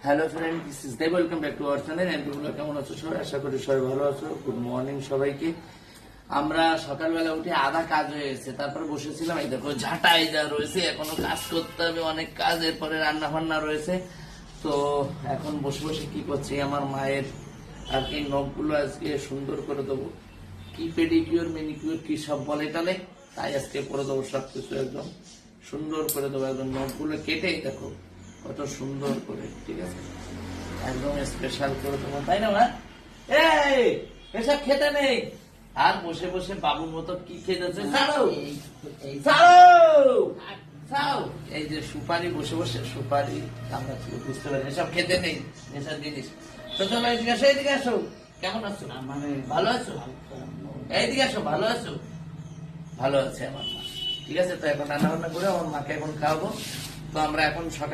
Hello friend, this is Dev. Welcome back to our channel. তোমরা কেমন আছো সবাই? আশা করি সবাই ভালো আছো। গুড মর্নিং সবাইকে। আমরা সকালবেলা উঠে আধা কাজ হয়ে গেছে, তারপরে বসেছিলাম। এই দেখো ঝাঁটাই যা রয়েছে, এখনো কাজ করতে হবে, অনেক কাজ। এরপরে রান্না বান্না রয়েছে। তো এখন বসে বসে কি করছি, আমার মায়ের আর কি নখগুলো আজকে সুন্দর করে দেবো। কি পেডিকিউর মেনিকিউর কি সব বলে টালে, তাই আজকে করে দেবো সবকিছু একদম সুন্দর করে দেবো। একদম নখগুলো কেটে দেখো কত সুন্দর করে, ঠিক আছে, একদম স্পেশাল করে দেবো, তাই না? এই এসব খেতে নেই। আর বসে বসে বাবুর মতো কি খেতেছে, এই যে সুপারি, বসে বসে সুপারি আমরা বুঝতে পারি এসব খেতে নেই, এসব জিনিস। তো চলো এদিকে আসো, এদিকে আসো। কেমন আছো? মানে ভালো আছো? এইদিকে আসো, ভালো আছো? ভালো আছে আমার মা, ঠিক আছে। তো এখন রান্না বান্না করে আমার মাকে এখন খাওয়াবো। তো আমরা এখন সকাল